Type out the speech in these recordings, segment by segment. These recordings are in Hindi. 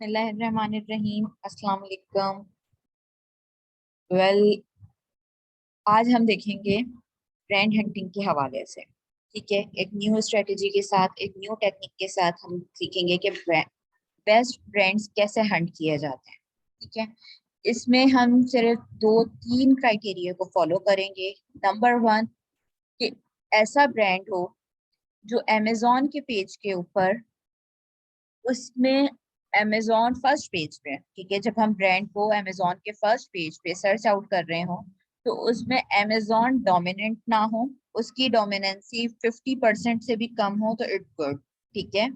बिस्मिल्लाहिर्रहमानिर्रहीम। अस्सलाम वालेकुम। वेल, आज हम देखेंगे ब्रांड हंटिंग के हवाले से। ठीक है, एक न्यू स्ट्रेटजी के साथ, एक न्यू टेक्निक के साथ हम सीखेंगे कि बेस्ट ब्रांड्स कैसे हंट किए जाते हैं। ठीक है, इसमें हम सिर्फ दो तीन क्राइटेरिया को फॉलो करेंगे। नंबर वन, कि ऐसा ब्रांड हो जो अमेजोन के पेज के ऊपर, उसमें अमेजोन फर्स्ट पेज पे, ठीक है, जब हम ब्रांड को अमेजोन के फर्स्ट पेज पे सर्च आउट कर रहे हो तो उसमें अमेजोन डोमिनेंट ना हो, उसकी डोमिनेंसी 50% से भी कम हो तो इट्स गुड। ठीक है।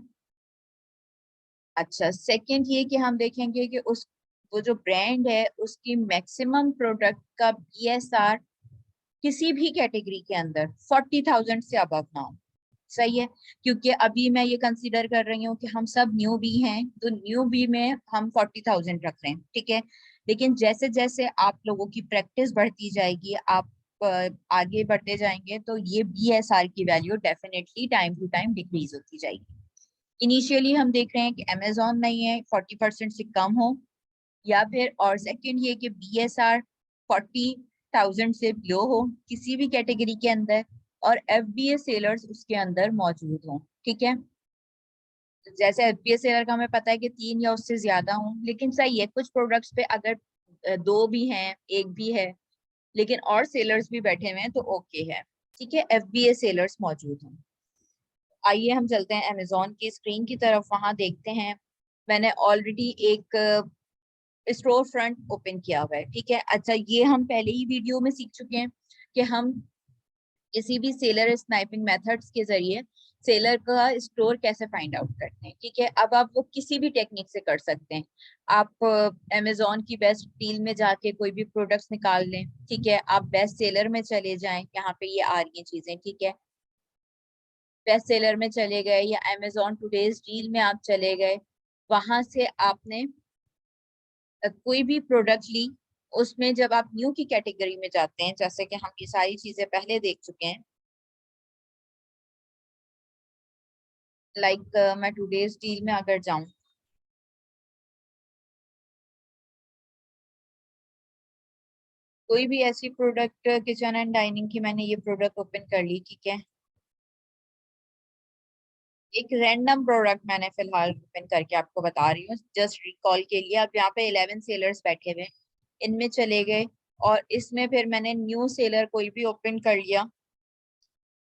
अच्छा, सेकंड ये कि हम देखेंगे कि उस वो जो ब्रांड है उसकी मैक्सिमम प्रोडक्ट का बीएसआर किसी भी कैटेगरी के अंदर 40,000 से अबव ना हो। सही है, क्योंकि अभी मैं ये कंसीडर कर रही हूँ कि हम सब न्यू बी हैं, तो न्यू बी में हम 40,000 रख रहे हैं। ठीक है, लेकिन जैसे जैसे आप लोगों की प्रैक्टिस बढ़ती जाएगी, आप आगे बढ़ते जाएंगे, तो ये बीएसआर की value definitely time to time decrease होती जाएगी। इनिशियली हम देख रहे हैं कि अमेजोन नहीं है, 40% से कम हो, या फिर और सेकंड ये कि बीएसआर 40,000 से लो हो किसी भी कैटेगरी के अंदर, और एफबीए सेलर्स उसके अंदर मौजूद हों। ठीक है, जैसे एफबीए सेलर का हमें पता है कि 3 या उससे ज्यादा हों, लेकिन सही है कुछ प्रोडक्ट्स पे अगर दो भी हैं, एक भी है, लेकिन और सेलर्स भी बैठे हुए हैं तो ओके है। ठीक है, एफबीए सेलर्स मौजूद हों। आइए हम चलते हैं अमेजोन की स्क्रीन की तरफ, वहां देखते हैं। मैंने ऑलरेडी एक स्टोर फ्रंट ओपन किया हुआ है। ठीक है, अच्छा, ये हम पहले ही वीडियो में सीख चुके हैं कि हम किसी भी सेलर स्नाइपिंग मेथड्स के जरिए सेलर का स्टोर कैसे फाइंड आउट करते हैं। ठीक है, अब आप वो किसी भी टेक्निक से कर सकते हैं। आप अमेजोन की बेस्ट डील में जाके कोई भी प्रोडक्ट्स निकाल लें। ठीक है, आप बेस्ट सेलर में चले जाएं, यहाँ पे ये आ रही हैं चीजें। ठीक है, बेस्ट सेलर में चले गए या अमेजोन टुडेज डील में आप चले गए, वहां से आपने कोई भी प्रोडक्ट ली, उसमें जब आप न्यू की कैटेगरी में जाते हैं, जैसे कि हम ये सारी चीजें पहले देख चुके हैं, लाइक मैं टुडेज डील में अगर जाऊं, कोई भी ऐसी प्रोडक्ट किचन एंड डाइनिंग की, मैंने ये प्रोडक्ट ओपन कर ली। ठीक है, एक रैंडम प्रोडक्ट मैंने फिलहाल ओपन करके आपको बता रही हूँ जस्ट रिकॉल के लिए। अब यहाँ पे 11 सेलर्स बैठे हुए हैं, इनमें चले गए, और इसमें फिर मैंने न्यू सेलर कोई भी ओपन कर लिया।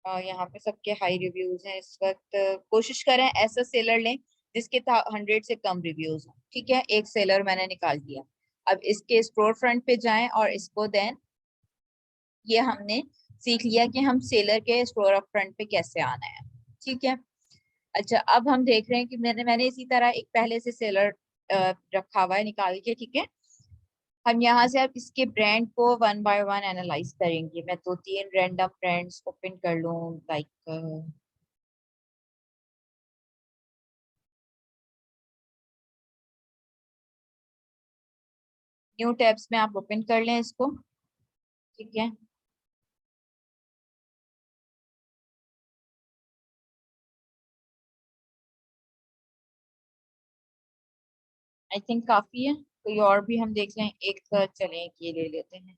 यहाँ पे सबके हाई रिव्यूज हैं इस वक्त। कोशिश करें ऐसा सेलर लें जिसके 100 से कम रिव्यूज हो। ठीक है, एक सेलर मैंने निकाल दिया। अब इसके स्टोर फ्रंट पे जाएं और इसको देन, ये हमने सीख लिया कि हम सेलर के स्टोर फ्रंट पे कैसे आना है। ठीक है, अच्छा, अब हम देख रहे हैं कि मैंने मैंने इसी तरह एक पहले से सेलर रखा हुआ है निकाल के। ठीक है, हम यहाँ से अब इसके ब्रांड को वन बाय वन एनालाइज करेंगे। मैं दो तीन रैंडम ब्रांड्स ओपन कर लूँ, लाइक न्यू टैब्स में आप ओपन कर लें इसको। ठीक है, आई थिंक काफी है, कोई और भी हम देख लें एक। चलें एक ये ले लेते हैं।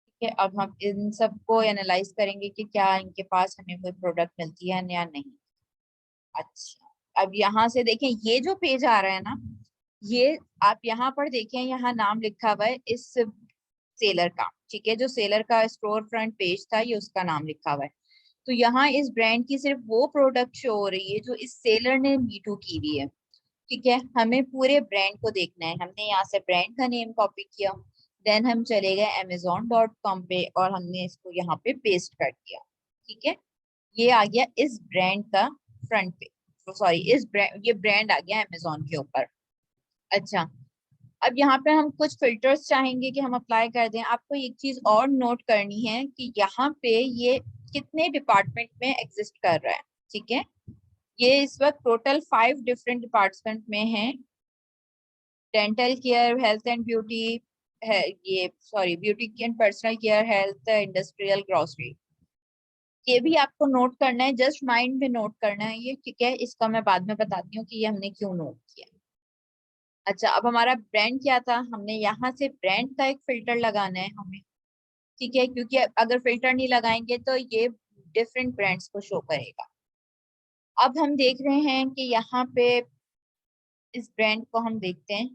ठीक है, अब हम इन सबको एनालाइज करेंगे कि क्या इनके पास हमें कोई प्रोडक्ट मिलती है या नहीं। अच्छा, अब यहाँ से देखें ये जो पेज आ रहा है ना, ये आप यहाँ पर देखें, यहाँ नाम लिखा हुआ है इस सेलर का। ठीक है, जो सेलर का स्टोर फ्रंट पेज था ये उसका नाम लिखा हुआ है। तो यहाँ इस ब्रांड की सिर्फ वो प्रोडक्ट शो हो रही है जो इस सेलर ने मीटू की हुई है। ठीक है, हमें पूरे ब्रांड को देखना है। हमने यहाँ से ब्रांड का नेम कॉपी किया, देन हम चले गए amazon.com पे और हमने इसको यहाँ पे पेस्ट कर दिया। ठीक है, ये आ गया इस ब्रांड का फ्रंट पे, सॉरी इस ब्रांड, ये ब्रांड आ गया अमेजोन के ऊपर। अच्छा, अब यहाँ पे हम कुछ फिल्टर्स चाहेंगे कि हम अप्लाई कर दें। आपको एक चीज और नोट करनी है कि यहाँ पे ये कितने डिपार्टमेंट में एग्जिस्ट कर रहा है। ठीक है, ये इस वक्त टोटल 5 डिफरेंट डिपार्टमेंट में है। Dental care, health and beauty है, ये sorry beauty and personal care, health, industrial, grocery. ये भी आपको नोट करना है, जस्ट माइंड में नोट करना है ये। ठीक है, इसका मैं बाद में बताती हूँ कि ये हमने क्यों नोट किया। अच्छा, अब हमारा ब्रांड क्या था, हमने यहाँ से ब्रांड का एक फिल्टर लगाना है हमें, ठीक है, क्योंकि अगर फिल्टर नहीं लगाएंगे तो ये डिफरेंट ब्रांड्स को शो करेगा। अब हम देख रहे हैं कि यहाँ पे इस ब्रांड को हम देखते हैं,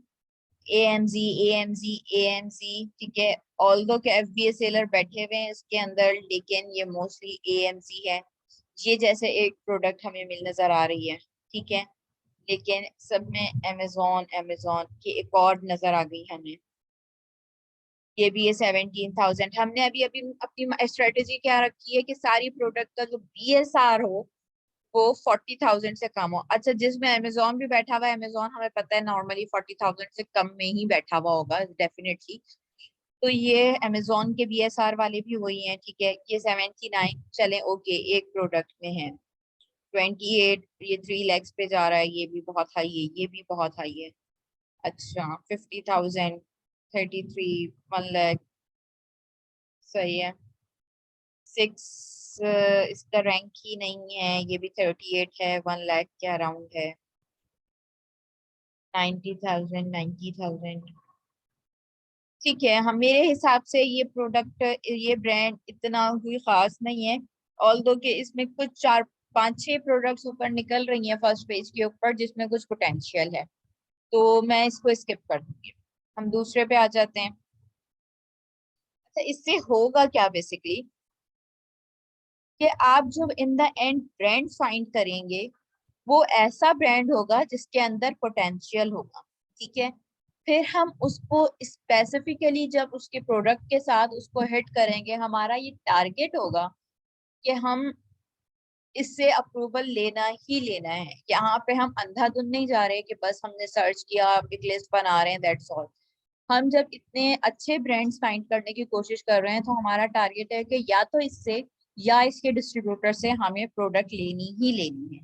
AMZ, AMZ, AMZ, ठीक है। ऑल्दो के FBA सेलर बैठे हुए हैं इसके अंदर, लेकिन ये मोस्टली AMZ है। ये जैसे एक प्रोडक्ट हमें मिल नजर आ रही है, ठीक है, लेकिन सब में अमेजोन अमेजोन की एक और नजर आ गई हमें। ये भी है 17,000। हमने अभी अभी अपनी स्ट्रेटेजी क्या रखी है कि सारी प्रोडक्ट का जो BSR हो वो 40,000 से कम हो। अच्छा, जिसमें अमेजोन भी बैठा हुआ है, अमेजोन हमें पता है नॉर्मली 40,000 से कम में ही बैठा हुआ होगा डेफिनेटली। तो ये अमेजोन के BSR वाले भी वही हैं, ठीक है। ये 79 चले, ओके, एक प्रोडक्ट में है। 28, ये 3 lakhs पे जा रहा है, ये भी बहुत हाई है, ये भी बहुत हाई है। अच्छा, 50,000, 33, 1 लाख, सही है। 6, इसका रैंक ही नहीं है, ये भी 38 है, 1 लाख के अराउंड है। 90,000, 90,000, ठीक है। हम मेरे हिसाब से ये प्रोडक्ट, ये ब्रांड इतना कोई खास नहीं है। ऑल्दो के इसमें कुछ 4, 5, 6 प्रोडक्ट्स ऊपर निकल रही हैं फर्स्ट पेज के ऊपर, जिसमें कुछ पोटेंशियल है, तो मैं इसको स्किप कर दूंगी। हम दूसरे पे आ जाते हैं। अच्छा, इससे होगा क्या बेसिकली, कि आप जब इन द एंड ब्रांड फाइंड करेंगे, वो ऐसा ब्रांड होगा जिसके अंदर पोटेंशियल होगा, ठीक है। फिर हम उसको स्पेसिफिकली जब उसके प्रोडक्ट के साथ उसको हिट करेंगे, हमारा ये टारगेट होगा कि हम इससे अप्रूवल लेना ही लेना है। यहाँ पे हम अंधाधुंध नहीं जा रहे कि बस हमने सर्च किया, एक लिस्ट बना रहे हैं, दैट्स ऑल। हम जब इतने अच्छे ब्रांड्स फाइंड करने की कोशिश कर रहे हैं, तो हमारा टारगेट है कि या तो इससे या इसके डिस्ट्रीब्यूटर से हमें प्रोडक्ट लेनी ही लेनी है,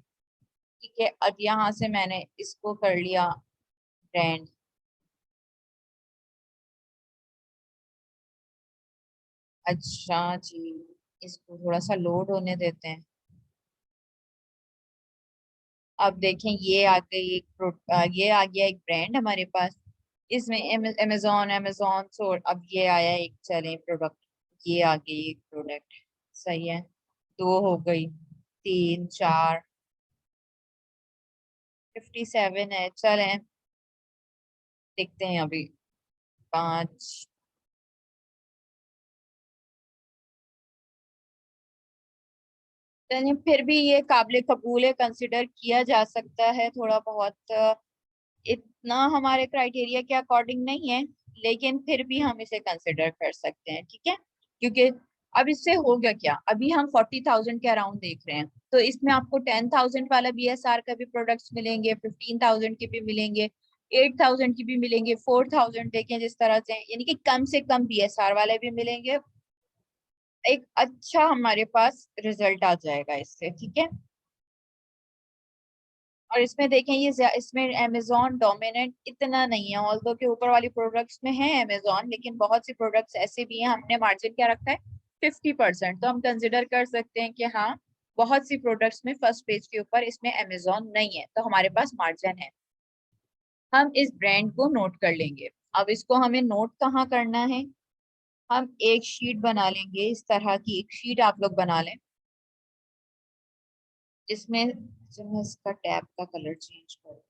ठीक है। अब यहाँ से मैंने इसको कर लिया ब्रांड। अच्छा जी, इसको थोड़ा सा लोड होने देते हैं। अब देखें, ये आ गई ये आ गया एक ब्रांड हमारे पास। इसमें अमेजोन अमेजोन सो अब ये आया एक, चलें प्रोडक्ट, ये आ गई एक प्रोडक्ट, सही है। 2 हो गई, 3, 4, 57 है, चलें देखते हैं अभी। 5, चलें, फिर भी ये काबिल कबूल है, कंसिडर किया जा सकता है थोड़ा बहुत। इतना हमारे क्राइटेरिया के अकॉर्डिंग नहीं है, लेकिन फिर भी हम इसे कंसिडर कर सकते हैं, ठीक है। क्योंकि अब इससे हो गया क्या, अभी हम 40,000 के अराउंड देख रहे हैं, तो इसमें आपको 10,000 वाला BSR का भी प्रोडक्ट्स मिलेंगे, 15,000 के भी मिलेंगे, 8,000 की भी मिलेंगे, 4,000 देखें जिस तरह से, यानी कि कम से कम BSR वाले भी मिलेंगे। एक अच्छा हमारे पास रिजल्ट आ जाएगा इससे, ठीक है। और इसमें देखें, इसमें अमेजोन डोमिनेंट इतना नहीं है, ऑल्दो के ऊपर वाली प्रोडक्ट्स में है अमेजोन, लेकिन बहुत सी प्रोडक्ट्स ऐसे भी हैं, हमने मार्जिन क्या रखा है 50%, तो हम कंसिडर कर सकते हैं कि हाँ, बहुत सी प्रोडक्ट्स में फर्स्ट पेज के ऊपर इसमें अमेजोन नहीं है, तो हमारे पास मार्जिन है। हम इस ब्रांड को नोट कर लेंगे। अब इसको हमें नोट कहाँ करना है, हम एक शीट बना लेंगे, इस तरह की एक शीट आप लोग बना लें, जिसमें जो मैं इसका टैब का कलर चेंज करूँ।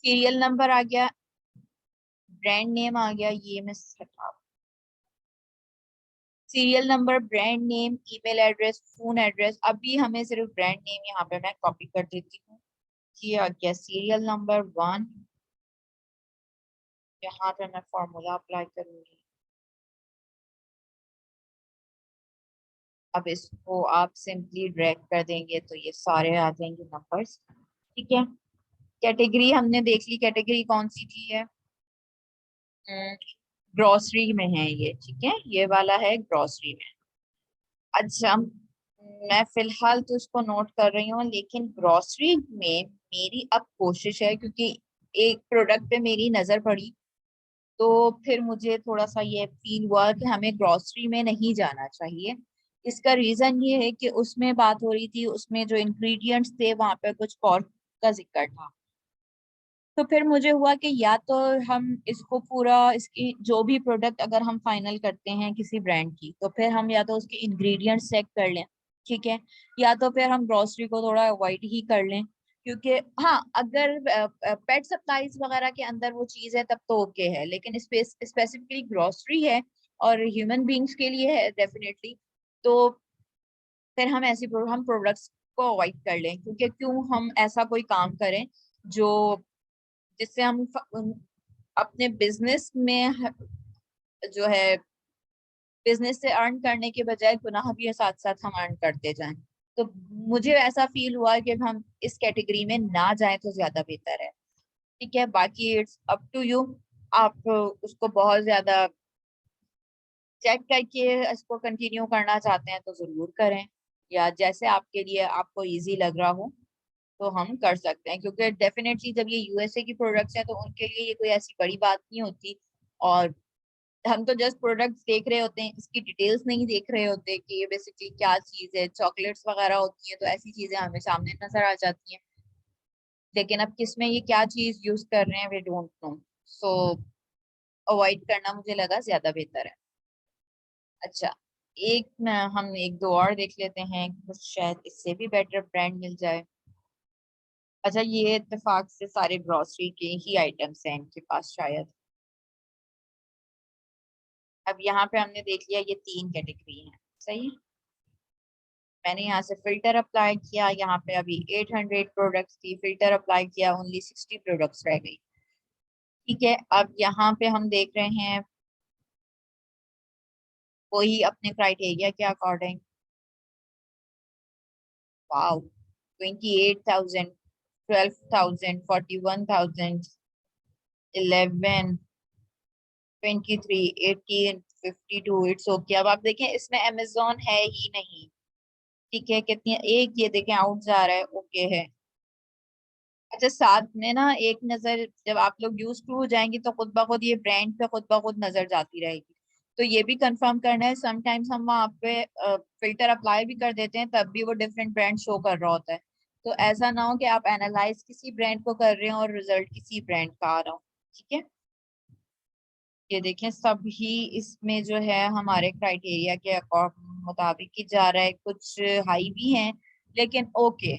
सीरियल नंबर आ गया, ब्रांड नेम आ गया, ये मैं हटा, serial number, brand name, email address, phone address. अभी हमें सिर्फ ब्रांड नेम यहाँ पे मैं कॉपी कर देती हूँ। ये आ गया सीरियल नंबर 1, यहाँ पे मैं फॉर्मूला अप्लाई करूंगी। अब इसको आप सिंपली ड्रैग कर देंगे तो ये सारे आ जाएंगे नंबर्स, ठीक है। कैटेगरी हमने देख ली, कैटेगरी कौन सी थी है, ग्रोसरी में है ये, ठीक है, ये वाला है ग्रोसरी में। अच्छा, मैं फिलहाल तो इसको नोट कर रही हूँ, लेकिन ग्रोसरी में मेरी अब कोशिश है, क्योंकि एक प्रोडक्ट पे मेरी नजर पड़ी, तो फिर मुझे थोड़ा सा ये फील हुआ कि हमें ग्रोसरी में नहीं जाना चाहिए, इसका रीजन ये है कि उसमें बात हो रही थी, उसमें जो इंग्रेडिएंट्स थे वहां पे कुछ कॉर्क का जिक्र था। तो फिर मुझे हुआ कि या तो हम इसको पूरा, इसकी जो भी प्रोडक्ट अगर हम फाइनल करते हैं किसी ब्रांड की, तो फिर हम या तो उसके इंग्रेडिएंट्स चेक कर लें, ठीक है, या तो फिर हम ग्रोसरी को थोड़ा अवॉइड ही कर लें। क्योंकि हाँ, अगर पेट सप्लाईज वगैरह के अंदर वो चीज है तब तो ओके है, लेकिन स्पेसिफिकली ग्रोसरी है और ह्यूमन बींग्स के लिए है डेफिनेटली, तो फिर हम हम प्रोडक्ट्स को अवॉइड कर लें। क्योंकि क्यों हम ऐसा कोई काम करें जो, जिससे हम अपने बिजनेस में जो है, बिजनेस से अर्न करने के बजाय गुनाह भी साथ साथ हम अर्न करते जाएं। तो मुझे ऐसा फील हुआ कि हम इस कैटेगरी में ना जाएं तो ज्यादा बेहतर है। ठीक है, बाकी इट्स अप टू यू। आप उसको बहुत ज्यादा चेक करके इसको कंटिन्यू करना चाहते हैं तो जरूर करें, या जैसे आपके लिए आपको इजी लग रहा हो तो हम कर सकते हैं। क्योंकि डेफिनेटली जब ये यूएसए की प्रोडक्ट्स हैं तो उनके लिए ये कोई ऐसी बड़ी बात नहीं होती, और हम तो जस्ट प्रोडक्ट्स देख रहे होते हैं, इसकी डिटेल्स नहीं देख रहे होते कि ये बेसिकली क्या चीज है। चॉकलेट्स वगैरह होती है तो ऐसी चीजें हमें सामने नजर आ जाती हैं, लेकिन अब किस में ये क्या चीज यूज कर रहे हैं we don't know. So avoid करना मुझे लगा ज्यादा बेहतर है। अच्छा, हम एक दो और देख लेते हैं, कुछ शायद इससे भी बेटर ब्रांड मिल जाए। अच्छा, ये इत्तेफाक से सारे ग्रोसरी के ही आइटम्स हैं इनके पास शायद। अब यहाँ पे हमने देख लिया ये तीन कैटेगरी हैं, सही है। मैंने यहाँ से फिल्टर अप्लाई किया, यहाँ पे अभी 800 प्रोडक्ट्स थी, फिल्टर अप्लाई किया, ओनली 60 प्रोडक्ट्स रह गई। ठीक है, अब यहाँ पे हम देख रहे हैं वही अपने क्राइटेरिया के अकॉर्डिंग। Wow, 28,000, 12,000, 41,000, 11, 23, 18, 52, it's okay. अब आप देखें इसमें अमेजोन है ही नहीं। ठीक है, कितनी, एक ये देखें आउट जा रहा है, ओके है। अच्छा, साथ में ना एक नजर जब आप लोग यूज टू हो जाएंगे तो खुद ब खुद ये ब्रांड पे खुद ब खुद नजर जाती रहेगी। तो ये भी कंफर्म करना है, समटाइम्स हम वहाँ पे फिल्टर अप्लाई भी कर देते हैं तब भी वो डिफरेंट ब्रांड शो कर रहा होता है। तो ऐसा ना हो कि आप एनालाइज किसी ब्रांड को कर रहे हो और रिजल्ट किसी ब्रांड का आ रहा हो। ठीक है, ये देखें सब ही इसमें जो है हमारे क्राइटेरिया के मुताबिक ही जा रहा है। कुछ हाई भी हैं, लेकिन ओके,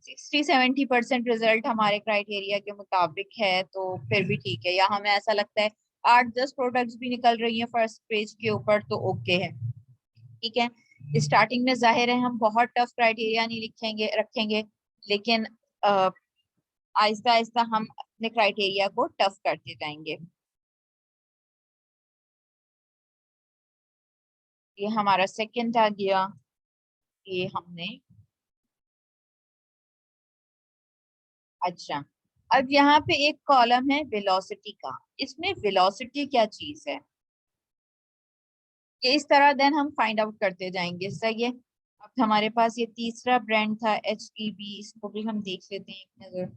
60-70% रिजल्ट हमारे क्राइटेरिया के मुताबिक है तो फिर भी ठीक है। या हमें ऐसा लगता है 8-10 प्रोडक्ट्स भी निकल रही हैं फर्स्ट पेज के ऊपर तो ओके है। ठीक है, स्टार्टिंग में जाहिर है हम बहुत टफ क्राइटेरिया नहीं लिखेंगे रखेंगे, लेकिन आहिस्ता आहिस्ता हम अपने क्राइटेरिया को टफ करते जाएंगे। ये हमारा सेकंड आ गया। ये हमने, अच्छा, अब यहाँ पे एक कॉलम है वेलोसिटी का। इसमें वेलोसिटी क्या चीज है, ये इस तरह देन हम फाइंड आउट करते जाएंगे, सही है। अब हमारे पास ये तीसरा ब्रांड था HEB, इसको भी हम देख लेते हैं एक नजर।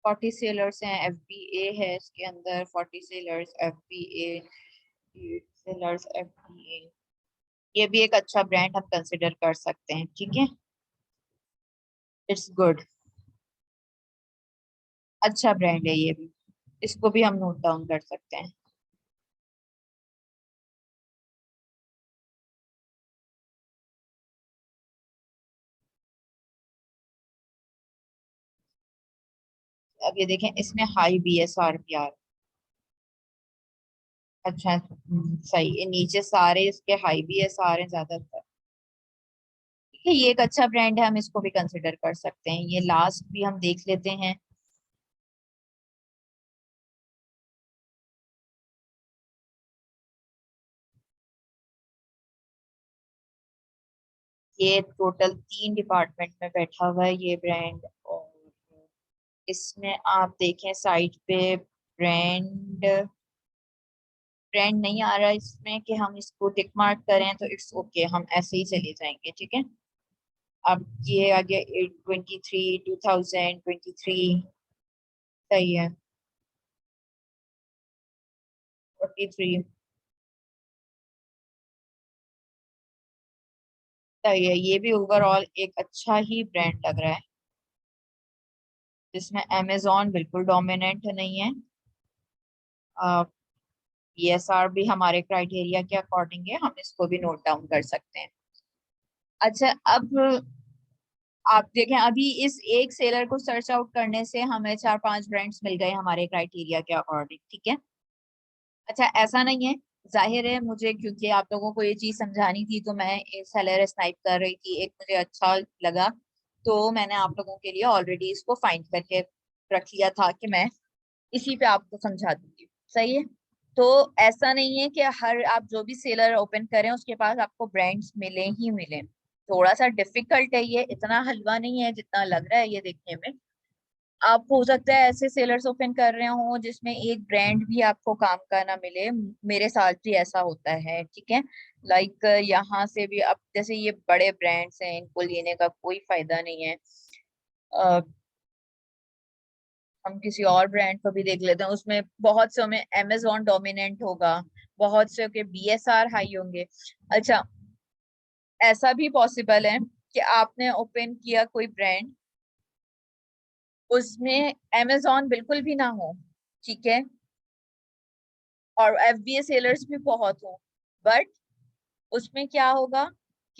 फोर्टी सेलर्स हैं, FBA है इसके अंदर, 40 सेलर्स, FBA, सेलर्स, FBA। ये भी एक अच्छा ब्रांड हम कंसिडर कर सकते हैं, ठीक है, इट्स गुड, अच्छा ब्रांड है ये भी, इसको भी हम नोट डाउन कर सकते हैं। अब ये देखें इसमें हाई BSR भी आ रहा है। अच्छा, सही है, नीचे सारे इसके हाई BSR हैं ज्यादातर। ठीक है, ये एक अच्छा ब्रांड है, हम इसको भी कंसिडर कर सकते हैं। ये लास्ट भी हम देख लेते हैं। ये टोटल 3 डिपार्टमेंट में बैठा हुआ है ये ब्रांड, और इसमें आप देखें साइड पे ब्रांड ब्रांड नहीं आ रहा इसमें कि हम इसको टिक मार्क करें, तो इट्स ओके, हम ऐसे ही चले जाएंगे, ठीक है। अब ये आ गया 823, 2023, सही है, 43, सही है। ये भी ओवरऑल एक अच्छा ही ब्रांड लग रहा है, जिसमें अमेजोन बिल्कुल डोमिनेंट नहीं है। पीएसआर भी हमारे क्राइटेरिया के अकॉर्डिंग है, हम इसको भी नोट डाउन कर सकते हैं। अच्छा, अब आप देखें, अभी इस एक सेलर को सर्च आउट करने से हमें 4-5 ब्रांड्स मिल गए हमारे क्राइटेरिया के अकॉर्डिंग, ठीक है। अच्छा, ऐसा नहीं है, जाहिर है मुझे, क्योंकि आप लोगों को ये चीज समझानी थी, तो मैं सेलर स्नाइप कर रही थी, एक मुझे अच्छा लगा, तो मैंने आप लोगों के लिए ऑलरेडी इसको फाइंड करके रख लिया था कि मैं इसी पे आपको समझा दूंगी, सही है। तो ऐसा नहीं है कि हर आप जो भी सेलर ओपन करें उसके पास आपको ब्रांड्स मिले ही मिले। थोड़ा सा डिफिकल्ट है ये, इतना हलवा नहीं है जितना लग रहा है ये देखने में। आप हो सकता है ऐसे सेलर्स ओपन कर रहे हो जिसमें एक ब्रांड भी आपको काम का ना मिले, मेरे साथ भी ऐसा होता है, ठीक है। लाइक यहाँ से भी, अब जैसे ये बड़े ब्रांड्स हैं, इनको लेने का कोई फायदा नहीं है। अ, हम किसी और ब्रांड को भी देख लेते हैं, उसमें बहुत से में अमेजोन डोमिनेंट होगा, बहुत से के बीएसआर हाई होंगे। अच्छा, ऐसा भी पॉसिबल है कि आपने ओपन किया कोई ब्रांड, उसमें अमेजोन बिल्कुल भी ना हो, ठीक है, और एफबीए सेलर्स भी बहुत हो, बट उसमें क्या होगा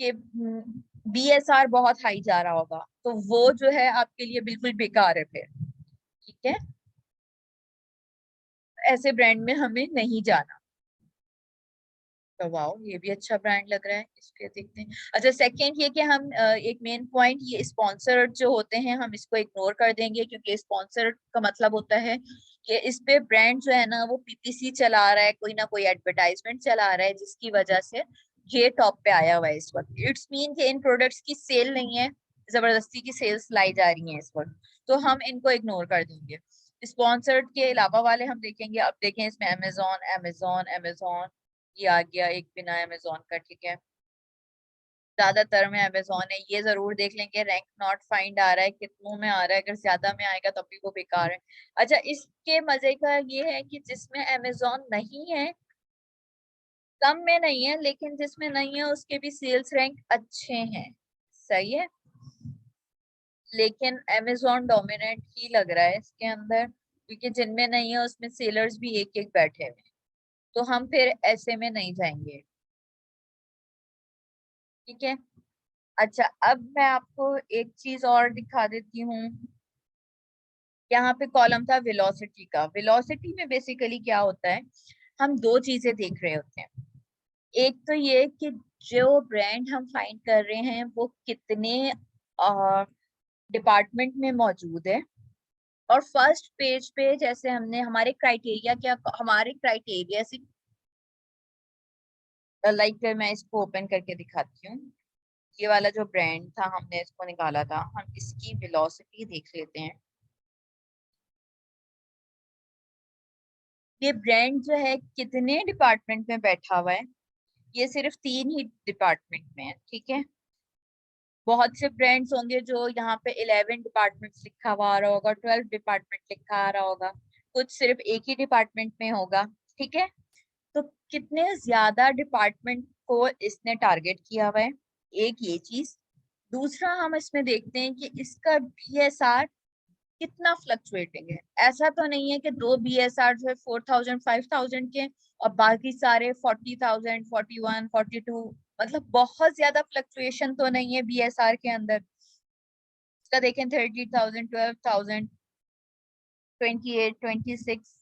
कि बीएसआर बहुत हाई जा रहा होगा, तो वो जो है आपके लिए बिल्कुल बेकार है फिर, ठीक है। ऐसे ब्रांड में हमें नहीं जाना। तो वाओ, ये भी अच्छा ब्रांड लग रहा है, इसके देखते हैं। अच्छा, सेकंड ये कि हम एक मेन पॉइंट, ये स्पॉन्सर्ड जो होते हैं हम इसको इग्नोर कर देंगे, क्योंकि स्पॉन्सर्ड का मतलब होता है कि इस पे ब्रांड जो है ना वो पीपीसी चला रहा है, कोई ना कोई एडवर्टाइजमेंट चला रहा है, जिसकी वजह से ये टॉप पे आया हुआ है इस वक्त। इट्स मीन कि इन प्रोडक्ट्स की सेल नहीं है, जबरदस्ती की सेल्स लाई जा रही हैं इस वक्त, तो हम इनको इग्नोर कर देंगे। स्पॉन्सर्ड के अलावा वाले हम देखेंगे। अब देखें इसमें अमेजोन अमेजोन अमेजोन, ये आ गया एक बिना अमेजोन का, ठीक है। ज्यादातर में अमेजोन है, ये जरूर देख लेंगे। रैंक नॉट फाइंड आ रहा है, कितनों में आ रहा है, अगर ज्यादा में आएगा तब भी वो बेकार है। अच्छा, इसके मजे का ये है कि जिसमें अमेजोन नहीं है, कम में नहीं है, लेकिन जिसमें नहीं है उसके भी सेल्स रैंक अच्छे हैं, सही है। लेकिन अमेजोन डोमिनेंट ही लग रहा है इसके अंदर, क्योंकि जिनमें नहीं है उसमें सेलर्स भी एक एक बैठे हुए हैं, तो हम फिर ऐसे में नहीं जाएंगे, ठीक है। अच्छा, अब मैं आपको एक चीज और दिखा देती हूँ। यहाँ पे कॉलम था वेलोसिटी का। वेलोसिटी में बेसिकली क्या होता है, हम दो चीजें देख रहे होते हैं। एक तो ये कि जो ब्रांड हम फाइंड कर रहे हैं वो कितने डिपार्टमेंट में मौजूद है, और फर्स्ट पेज पे जैसे हमने हमारे क्राइटेरिया से, लाइक मैं इसको ओपन करके दिखाती हूँ। ये वाला जो ब्रांड था हमने इसको निकाला था, हम इसकी वेलोसिटी देख लेते हैं। ये ब्रांड जो है कितने डिपार्टमेंट में बैठा हुआ है, ये सिर्फ 3 ही डिपार्टमेंट में है, ठीक है। बहुत से ब्रांड्स होंगे जो यहाँ पे 11 डिपार्टमेंट लिखा हुआ आ रहा होगा, 12 डिपार्टमेंट लिखा आ रहा होगा, कुछ सिर्फ एक ही डिपार्टमेंट में होगा, ठीक है। तो कितने ज्यादा डिपार्टमेंट को इसने टारगेट किया हुआ है, एक ये चीज। दूसरा, हम इसमें देखते हैं कि इसका बीएसआर कितना फ्लक्चुएटिंग है। ऐसा तो नहीं है कि दो बीएसआर जो है 4000 5000 के, और बाकी सारे 40,000 41 42, मतलब बहुत ज्यादा फ्लक्चुएशन तो नहीं है बीएसआर के अंदर। इसका देखें 30,000 12,000 28 26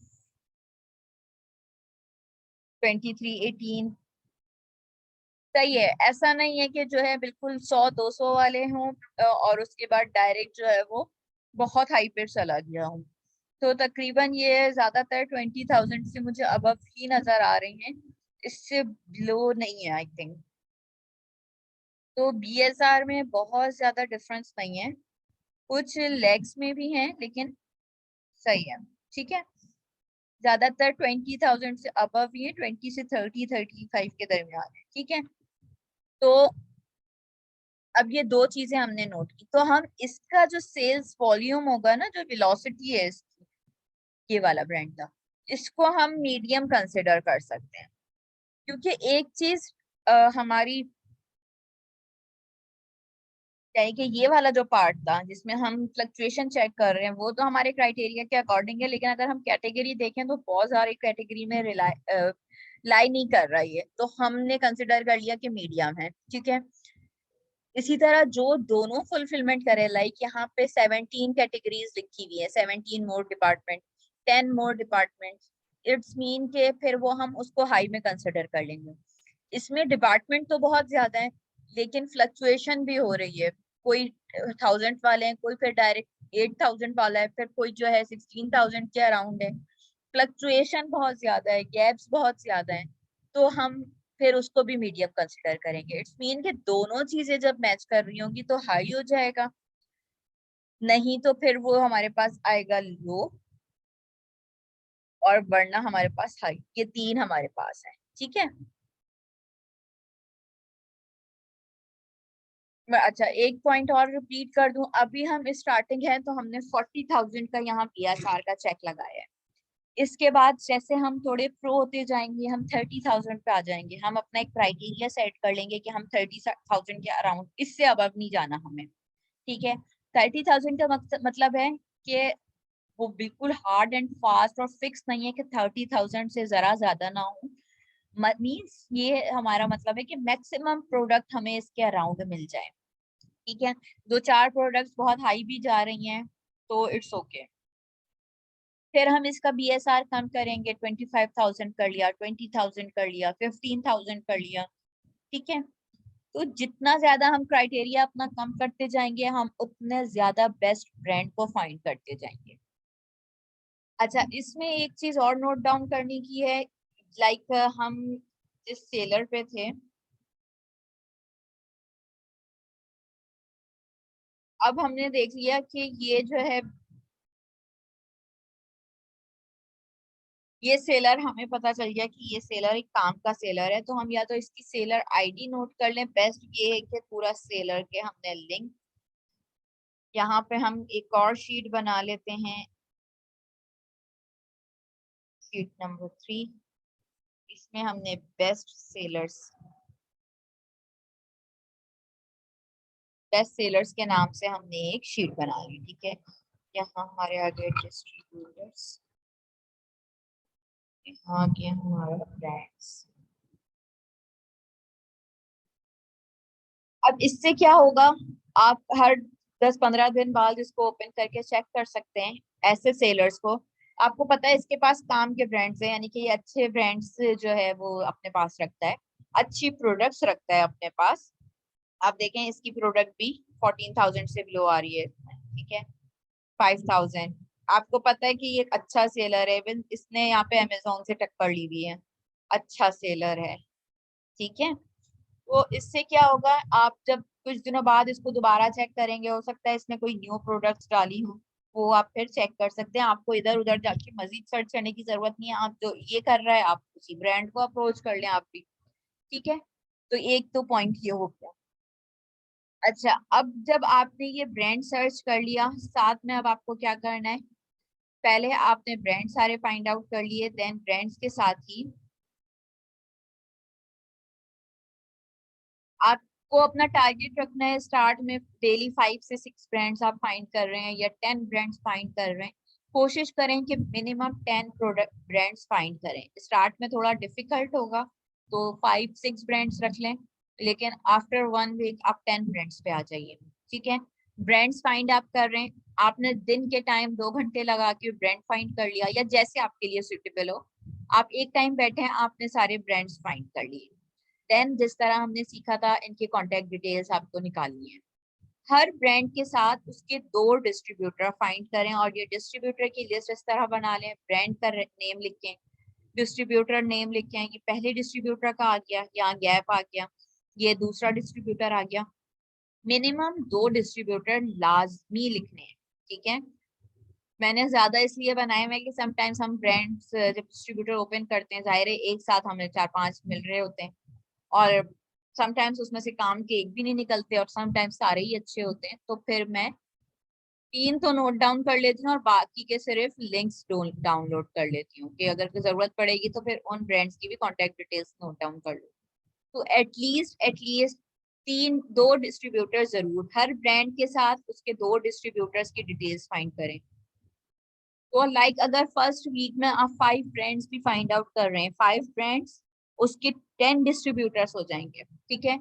23 18, सही है। ऐसा नहीं है कि जो है बिल्कुल 100 200 वाले हों, और उसके बाद डायरेक्ट जो है वो बहुत हाई पे चला गया हूँ। तो तकरीबन ये ज्यादातर 20,000 से मुझे अबव ही नजर आ रही हैं, इससे बिलो नहीं है आई थिंक। तो बीएसआर में बहुत ज्यादा डिफरेंस नहीं है, कुछ लेग्स में भी है लेकिन सही है, ठीक है। ज्यादातर 20,000 से अबव ही है, 20 से 30-35 के दरमियान है, ठीक है। तो अब ये दो चीजें हमने नोट की, तो हम इसका जो सेल्स वॉल्यूम होगा ना, जो वेलोसिटी है इसकी, ये वाला ब्रांड का, इसको हम मीडियम कंसिडर कर सकते हैं। क्योंकि एक चीज हमारी क्या है कि ये वाला जो पार्ट था जिसमें हम फ्लक्चुएशन चेक कर रहे हैं, वो तो हमारे क्राइटेरिया के अकॉर्डिंग है, लेकिन अगर हम कैटेगरी देखें तो बहुत सारी कैटेगरी में लाई नहीं कर रही है, तो हमने कंसिडर कर लिया कि मीडियम है, ठीक है। इसी तरह जो दोनों फुलफिलमेंट करे, लाइक यहाँ पे 17 कैटेगरीज लिखी हुई है, 17 more department, 10 more department, it's mean के फिर वो हम उसको हाई में कंसिडर कर लेंगे। इसमें डिपार्टमेंट तो बहुत ज्यादा है, लेकिन फ्लक्चुएशन भी हो रही है, कोई 1000 वाले हैं, कोई फिर डायरेक्ट 8000 वाला है, फिर कोई जो है 16,000 के अराउंड है। फ्लक्चुएशन बहुत ज्यादा है, गैप्स बहुत ज्यादा है, तो हम फिर उसको भी मीडियम कंसिडर करेंगे। इट्स मीन कि दोनों चीजें जब मैच कर रही होंगी तो हाई हो जाएगा, नहीं तो फिर वो हमारे पास आएगा लो, और वरना हमारे पास हाई, ये तीन हमारे पास है, ठीक है। मैं अच्छा एक पॉइंट और रिपीट कर दूं, अभी हम स्टार्टिंग है तो हमने 40,000 का यहाँ PSR का चेक लगाया है। इसके बाद जैसे हम थोड़े प्रो होते जाएंगे, हम 30,000 पे आ जाएंगे, हम अपना एक क्राइटेरिया सेट कर लेंगे कि हम 30,000 के अराउंड, इससे अबव नहीं जाना हमें, ठीक है। 30,000 का मतलब है कि वो बिल्कुल हार्ड एंड फास्ट और फिक्स नहीं है कि 30,000 से जरा ज्यादा ना हो। मीन्स ये हमारा मतलब है कि मैक्सिमम प्रोडक्ट हमें इसके अराउंड मिल जाए, ठीक है। दो चार प्रोडक्ट्स बहुत हाई भी जा रही हैं तो इट्स ओके। फिर हम इसका BSR कम करेंगे, 25,000 कर लिया, 20,000 कर लिया, 15,000 कर लिया, ठीक है। तो जितना ज्यादा हम क्राइटेरिया अपना कम करते जाएंगे, हम उतने ज्यादा बेस्ट ब्रांड को फाइंड करते जाएंगे। अच्छा, इसमें एक चीज और नोट डाउन करने की है, लाइक हम जिस सेलर पे थे, अब हमने देख लिया कि ये जो है, ये सेलर हमें पता चल गया कि ये सेलर एक काम का सेलर है, तो हम या तो इसकी सेलर ID नोट कर लें, बेस्ट ये है कि पूरा सेलर के हमने लिंक, यहाँ पे हम एक और शीट बना लेते हैं, शीट नंबर 3, इसमें हमने बेस्ट सेलर्स के नाम से हमने एक शीट बना ली, ठीक है। यहाँ हमारे आगे डिस्ट्रीब्यूटर्स, यहाँ के हमारा ब्रांड्स। अब इससे क्या होगा, आप हर 10-15 दिन बाद इसको ओपन करके चेक कर सकते हैं ऐसे सेलर्स को। आपको पता है इसके पास काम के ब्रांड्स है, यानी कि ये अच्छे ब्रांड्स जो है वो अपने पास रखता है, अच्छी प्रोडक्ट्स रखता है अपने पास। आप देखें इसकी प्रोडक्ट भी 14,000 से बिलो आ रही है, ठीक है, 5,000। आपको पता है कि ये एक अच्छा सेलर है, इवन इसने यहाँ पे अमेजोन से टक्कर ली हुई है, अच्छा सेलर है, ठीक है। तो इससे क्या होगा, आप जब कुछ दिनों बाद इसको दोबारा चेक करेंगे, हो सकता है इसने कोई न्यू प्रोडक्ट्स डाली हो, वो आप फिर चेक कर सकते हैं। आपको इधर उधर जाके मजीद सर्च करने की जरूरत नहीं है, आप जो ये कर रहा है आप उसी ब्रांड को अप्रोच कर लें आप भी, ठीक है। तो एक तो पॉइंट ये हो गया। अच्छा, अब जब आपने ये ब्रांड सर्च कर लिया, साथ में अब आपको क्या करना है, पहले आपने ब्रांड सारे फाइंड आउट कर लिए, देन ब्रांड्स के साथ ही आपको अपना टारगेट रखना है, स्टार्ट में डेली 5 से 6 ब्रांड्स आप फाइंड कर रहे हैं या 10 ब्रांड्स फाइंड कर रहे हैं, कोशिश करें कि मिनिमम 10 प्रोडक्ट ब्रांड्स फाइंड करें। स्टार्ट में थोड़ा डिफिकल्ट होगा तो 5-6 ब्रांड्स रख लें, लेकिन आफ्टर 1 वीक आप 10 ब्रांड्स पे आ जाइए, ठीक है। ब्रांड्स फाइंड आप कर रहे हैं, आपने दिन के टाइम 2 घंटे लगा के ब्रांड फाइंड कर लिया, या जैसे आपके लिए सुटेबल हो, आप एक टाइम बैठे हैं आपने सारे ब्रांड्स फाइंड कर लिए। देन जिस तरह हमने सीखा था, इनके कॉन्टेक्ट डिटेल्स आपको निकालनी है। हर ब्रांड के साथ उसके 2 डिस्ट्रीब्यूटर फाइंड करें, और ये डिस्ट्रीब्यूटर की लिस्ट इस तरह बना लें, ब्रांड का नेम लिखें, डिस्ट्रीब्यूटर नेम लिखें, ये पहले डिस्ट्रीब्यूटर का आ गया, यहाँ गैप आ गया, ये दूसरा डिस्ट्रीब्यूटर आ गया। मिनिमम 2 डिस्ट्रीब्यूटर लाजमी लिखने हैं, ठीक है। मैंने ज्यादा इसलिए बनाए हुए कि समटाइम्स हम ब्रांड्स जब डिस्ट्रीब्यूटर ओपन करते हैं, जाहिर है एक साथ हमें 4-5 मिल रहे होते हैं, और समटाइम्स उसमें से काम के एक भी नहीं निकलते, और समटाइम्स सारे ही अच्छे होते हैं, तो फिर मैं 3 तो नोट डाउन कर लेती हूँ और बाकी के सिर्फ लिंक्स डाउनलोड कर लेती हूँ कि अगर कोई जरूरत पड़ेगी तो फिर उन ब्रांड्स की भी कॉन्टेक्ट डिटेल्स नोट डाउन कर लो। तो एटलीस्ट 2 डिस्ट्रीब्यूटर जरूर, हर ब्रांड के साथ उसके 2 डिस्ट्रीब्यूटर्स की डिटेल्स फाइंड करें। तो लाइक अगर फर्स्ट वीक में आप 5 ब्रांड्स भी फाइंड आउट कर रहे हैं, 5 ब्रांड्स, उसके 10 डिस्ट्रीब्यूटर्स हो जाएंगे, ठीक है।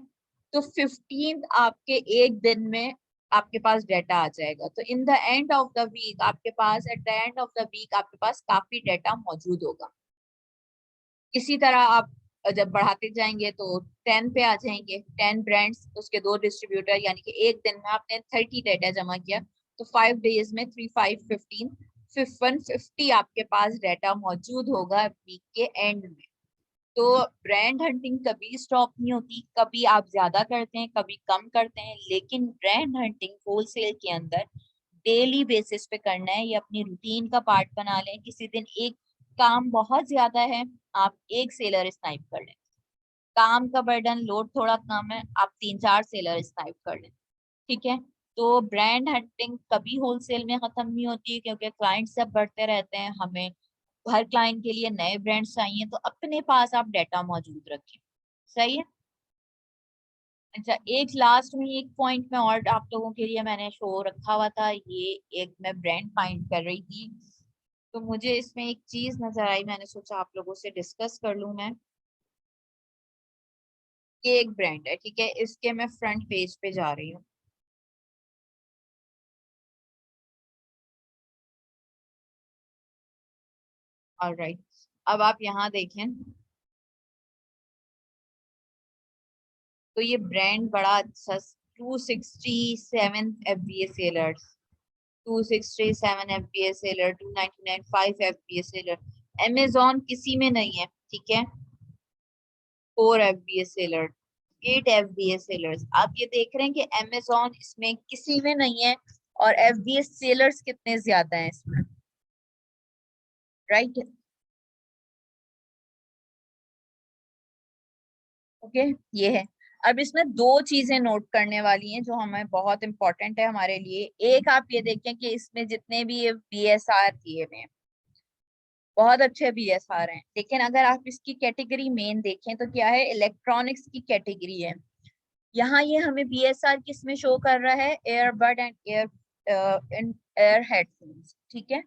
तो 15 आपके एक दिन में आपके पास डाटा आ जाएगा। तो in the end of the week आपके पास, at the end of the week आपके पास काफी डाटा मौजूद होगा। इसी तरह आप जब बढ़ाते जाएंगे तो 10 पे आ जाएंगे, 10 ब्रांड्स, उसके 2 डिस्ट्रीब्यूटर, यानी कि एक दिन में आपने 30 डाटा जमा किया, तो 5 डेज में 3 5 15 150 आपके पास डाटा मौजूद होगा वीक के एंड में। तो ब्रांड हंटिंग कभी स्टॉप नहीं होती, कभी आप ज्यादा करते हैं कभी कम करते हैं, लेकिन ब्रांड हंटिंग होलसेल के अंदर डेली बेसिस पे करना है, ये अपनी रूटीन का पार्ट बना लें। किसी दिन एक काम बहुत ज्यादा है, आप एक सेलर स्नाइप कर लें। काम का बर्डन लोड थोड़ा कम है, आप 3-4 सेलर स्नाइप कर लें, ठीक है। तो ब्रांड हंटिंग कभी होलसेल में खत्म नहीं होती, क्योंकि क्लाइंट सब बढ़ते रहते हैं, हमें हर क्लाइंट के लिए नए ब्रांड्स चाहिए, तो अपने पास आप डाटा मौजूद रखें। सही है। अच्छा, एक लास्ट में एक पॉइंट में और आप लोगों के लिए मैंने शो रखा हुआ था, ये एक मैं ब्रांड फाइंड कर रही थी, तो मुझे इसमें एक चीज नजर आई, मैंने सोचा आप लोगों से डिस्कस कर लूं मैं। ये एक ब्रांड है, ठीक है, इसके मैं फ्रंट पेज पे जा रही हूँ। ऑलराइट, अब आप यहाँ देखें, तो ये ब्रांड बड़ा अच्छा, 267 FBA sellers, 267 FBA seller, 299 5 FBA seller. Amazon किसी में नहीं है, ठीक है, 4 FBA सेलर, 8 FBA सेलर्स। आप ये देख रहे हैं कि अमेजोन इसमें किसी में नहीं है, और FBA सेलर्स कितने ज्यादा हैं इसमें, राइट। ओके, ये है। अब इसमें 2 चीजें नोट करने वाली हैं जो हमें बहुत इंपॉर्टेंट है हमारे लिए। एक, आप ये देखें कि इसमें जितने भी ये BSR दिए हुए हैं, बहुत अच्छे BSR हैं, लेकिन अगर आप इसकी कैटेगरी मेन देखें तो क्या है, इलेक्ट्रॉनिक्स की कैटेगरी है। यहाँ ये हमें BSR किस में शो कर रहा है, एयरबड एंड एयर हेडफोन्स, ठीक है।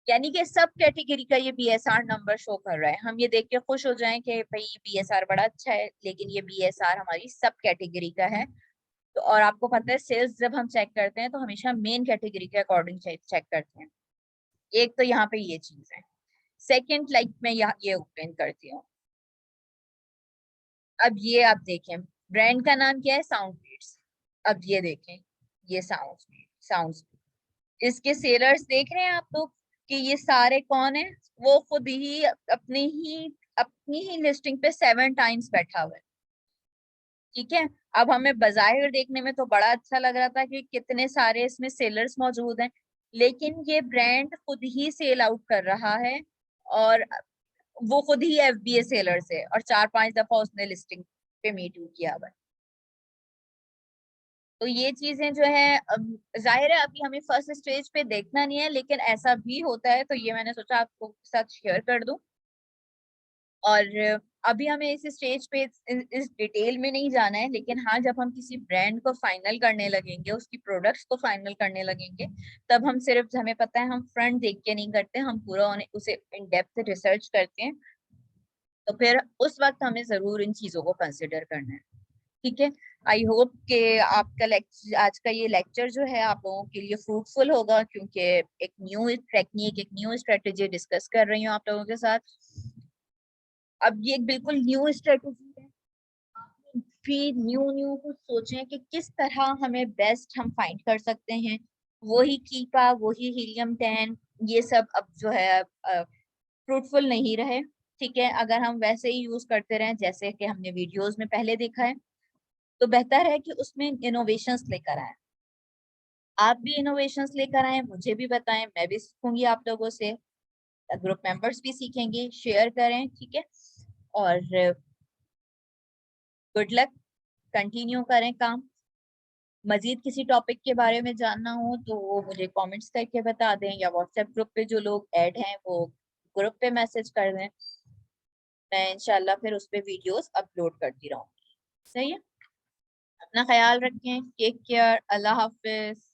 यानी कि सब कैटेगरी का ये BSR नंबर शो कर रहा है। हम ये देख के खुश हो जाएं कि भाई BSR बड़ा अच्छा है, लेकिन ये BSR हमारी सब कैटेगरी का है। तो और आपको पता है, सेल्स जब हम चेक करते हैं तो हमेशा मेन कैटेगरी के अकॉर्डिंग चेक करते हैं। एक तो यहाँ पे ये चीज है। सेकंड, लाइक मैं यहाँ ये ओपन करती हूँ, अब ये आप देखें, ब्रांड का नाम क्या है, साउंड बीट्स। अब ये देखें, ये साउंड, इसके सेलर्स देख रहे हैं आप लोग कि ये सारे कौन है, वो खुद ही अपनी ही लिस्टिंग पे 7 टाइम्स बैठा हुआ है, ठीक है। अब हमें बाजाहिर देखने में तो बड़ा अच्छा लग रहा था कि कितने सारे इसमें सेलर्स मौजूद हैं, लेकिन ये ब्रांड खुद ही सेल आउट कर रहा है, और वो खुद ही FBA सेलर से, और 4-5 दफा उसने लिस्टिंग पे मीट किया हुआ है। तो ये चीजें जो है, जाहिर है अभी हमें फर्स्ट स्टेज पे देखना नहीं है, लेकिन ऐसा भी होता है, तो ये मैंने सोचा आपको साथ शेयर कर दूं। और अभी हमें इस स्टेज पे इस डिटेल में नहीं जाना है, लेकिन हाँ, जब हम किसी ब्रांड को फाइनल करने लगेंगे, उसकी प्रोडक्ट्स को फाइनल करने लगेंगे, तब हम सिर्फ, हमें पता है, हम फ्रंट देख के नहीं करते, हम पूरा उसे इन डेप्थ रिसर्च करते हैं। तो फिर उस वक्त हमें जरूर इन चीजों को कंसिडर करना है, ठीक है। आई होप कि आपका लेक्चर, आज का ये लेक्चर जो है आप लोगों के लिए फ्रूटफुल होगा, क्योंकि एक न्यू टेक्निक, एक न्यू स्ट्रेटेजी डिस्कस कर रही हूँ आप लोगों के साथ। अब ये एक बिल्कुल न्यू स्ट्रेटेजी है, आप भी न्यू न्यू कुछ सोचें कि किस तरह हमें बेस्ट हम फाइंड कर सकते हैं। वही कीपा, वही हीलियम 10, ये सब अब जो है फ्रूटफुल नहीं रहे, ठीक है। अगर हम वैसे ही यूज करते रहें जैसे कि हमने वीडियोस में पहले देखा है, तो बेहतर है कि उसमें इनोवेशंस लेकर आए। आप भी इनोवेशंस लेकर आए, मुझे भी बताएं, मैं भी सीखूंगी आप लोगों से, ग्रुप मेंबर्स भी सीखेंगे, शेयर करें, ठीक है। और गुड लक, कंटिन्यू करें काम। मजीद किसी टॉपिक के बारे में जानना हो तो वो मुझे कमेंट्स करके बता दें, या व्हाट्सएप ग्रुप पे जो लोग ऐड हैं वो ग्रुप पे मैसेज कर दें, मैं इंशाल्लाह फिर उस पे वीडियोस अपलोड करती रहूंगी। सही है, अपना ख्याल रखें, टेक केयर, अल्लाह हाफिज।